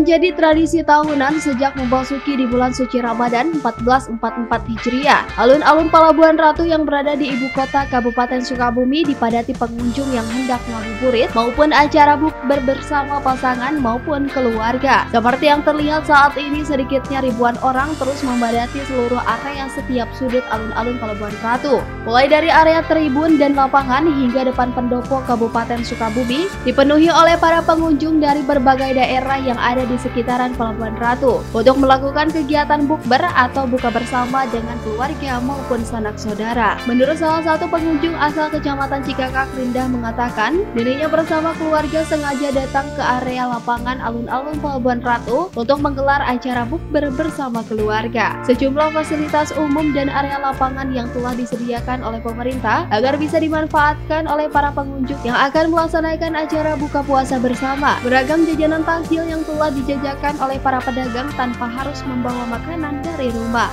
menjadi tradisi tahunan sejak memasuki di bulan suci Ramadan 1444 Hijriah. Alun-alun Pelabuhan Ratu yang berada di ibu kota Kabupaten Sukabumi dipadati pengunjung yang hendak ngabuburit maupun acara bukber bersama pasangan maupun keluarga. Seperti yang terlihat saat ini, sedikitnya ribuan orang terus memadati seluruh area setiap sudut alun-alun Pelabuhan Ratu. Mulai dari area tribun dan lapangan hingga depan pendopo Kabupaten Sukabumi dipenuhi oleh para pengunjung dari berbagai daerah yang ada di sekitaran Pelabuhan Ratu untuk melakukan kegiatan bukber atau buka bersama dengan keluarga maupun sanak saudara. Menurut salah satu pengunjung asal Kecamatan Cikakak, Rindah mengatakan dirinya bersama keluarga sengaja datang ke area lapangan alun-alun Pelabuhan Ratu untuk menggelar acara bukber bersama keluarga. Sejumlah fasilitas umum dan area lapangan yang telah disediakan oleh pemerintah agar bisa dimanfaatkan oleh para pengunjung yang akan melaksanakan acara buka puasa bersama. Beragam jajanan takjil yang telah dijajakan oleh para pedagang tanpa harus membawa makanan dari rumah.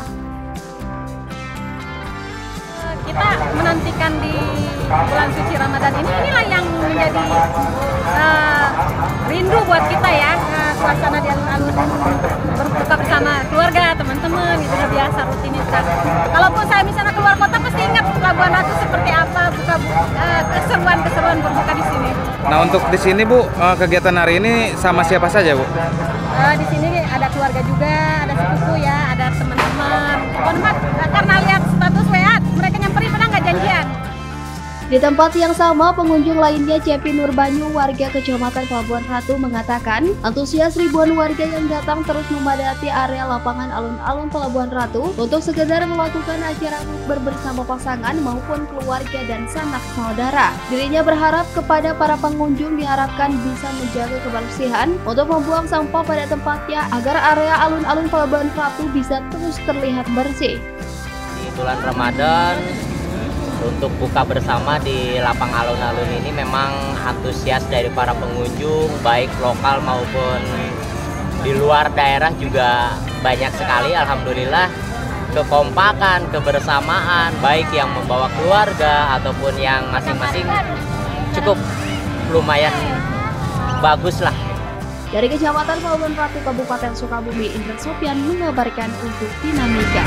Kita menantikan di bulan suci Ramadan inilah yang menjadi rindu buat kita ya, suasana di alun-alun berbuka bersama keluarga, teman-teman, itu udah biasa rutinitas. Kalaupun saya misalnya keluar kota pasti ingat Pelabuhan Ratu seperti apa, keseruan berbuka di sini. Nah, untuk di sini Bu, kegiatan hari ini sama siapa saja Bu? Di sini ada keluarga juga, ada sepupu ya, ada teman-teman. Karena lihat status WA, mereka nyamperin pernah nggak janjian. Di tempat yang sama, pengunjung lainnya Cepi Nurbanyu, warga Kecamatan Pelabuhan Ratu mengatakan antusias ribuan warga yang datang terus memadati area lapangan alun-alun Pelabuhan Ratu untuk sekedar melakukan acara bukber bersama pasangan maupun keluarga dan sanak saudara. Dirinya berharap kepada para pengunjung diharapkan bisa menjaga kebersihan untuk membuang sampah pada tempatnya agar area alun-alun Pelabuhan Ratu bisa terus terlihat bersih. Di bulan Ramadan, untuk buka bersama di lapang alun-alun ini memang antusias dari para pengunjung, baik lokal maupun di luar daerah juga banyak sekali. Alhamdulillah, kekompakan, kebersamaan, baik yang membawa keluarga ataupun yang masing-masing cukup lumayan bagus lah. Dari Kecamatan Pelabuhan Ratu, Kabupaten Sukabumi, Indra Sopian mengabarkan untuk Dinamika.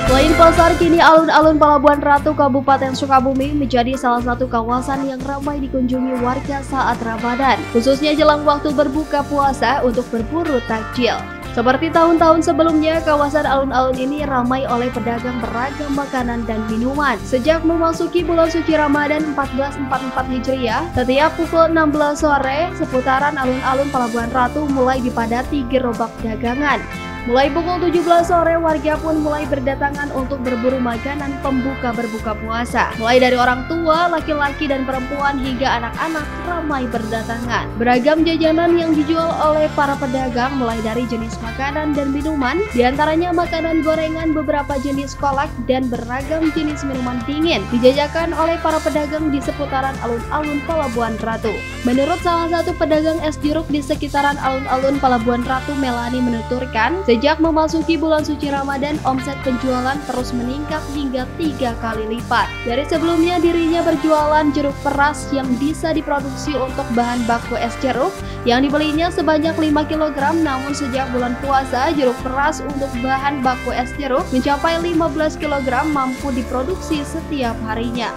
Selain pasar, kini alun-alun Pelabuhan Ratu Kabupaten Sukabumi menjadi salah satu kawasan yang ramai dikunjungi warga saat Ramadan, khususnya jelang waktu berbuka puasa untuk berburu takjil. Seperti tahun-tahun sebelumnya, kawasan alun-alun ini ramai oleh pedagang beragam makanan dan minuman. Sejak memasuki bulan suci Ramadan 1444 Hijriah, setiap pukul 16 sore, seputaran alun-alun Pelabuhan Ratu mulai dipadati gerobak dagangan. Mulai pukul 17 sore, warga pun mulai berdatangan untuk berburu makanan pembuka berbuka puasa. Mulai dari orang tua, laki-laki dan perempuan hingga anak-anak ramai berdatangan. Beragam jajanan yang dijual oleh para pedagang mulai dari jenis makanan dan minuman, diantaranya makanan gorengan, beberapa jenis kolak, dan beragam jenis minuman dingin dijajakan oleh para pedagang di seputaran alun-alun Pelabuhan Ratu. Menurut salah satu pedagang es jeruk di sekitaran alun-alun Pelabuhan Ratu, Melani menuturkan, sejak memasuki bulan suci Ramadan, omset penjualan terus meningkat hingga 3 kali lipat. Dari sebelumnya dirinya berjualan jeruk peras yang bisa diproduksi untuk bahan baku es jeruk yang dibelinya sebanyak 5 kg, namun sejak bulan puasa jeruk peras untuk bahan baku es jeruk mencapai 15 kg mampu diproduksi setiap harinya.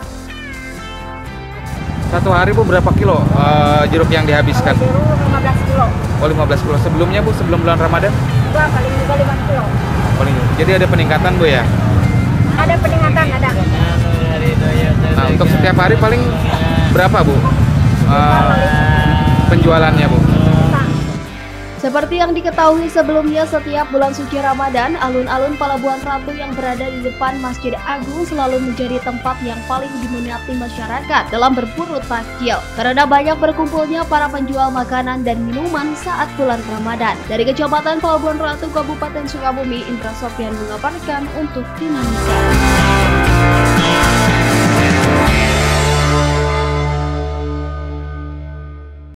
Satu hari Bu berapa kilo jeruk yang dihabiskan? Jeruk 15 kilo. Oh, 15 kilo. Sebelumnya Bu, sebelum bulan Ramadan? Paling juga 5 kilo. Jadi ada peningkatan Bu ya? Ada peningkatan, ada. Nah, untuk setiap hari paling berapa Bu penjualannya Bu? Seperti yang diketahui sebelumnya, setiap bulan suci Ramadan, alun-alun Pelabuhan Ratu yang berada di depan Masjid Agung selalu menjadi tempat yang paling diminati masyarakat dalam berburu takjil, karena banyak berkumpulnya para penjual makanan dan minuman saat bulan Ramadan. Dari Kecamatan Pelabuhan Ratu, Kabupaten Sukabumi, Indra Sopian mengabarkan untuk Dinamika.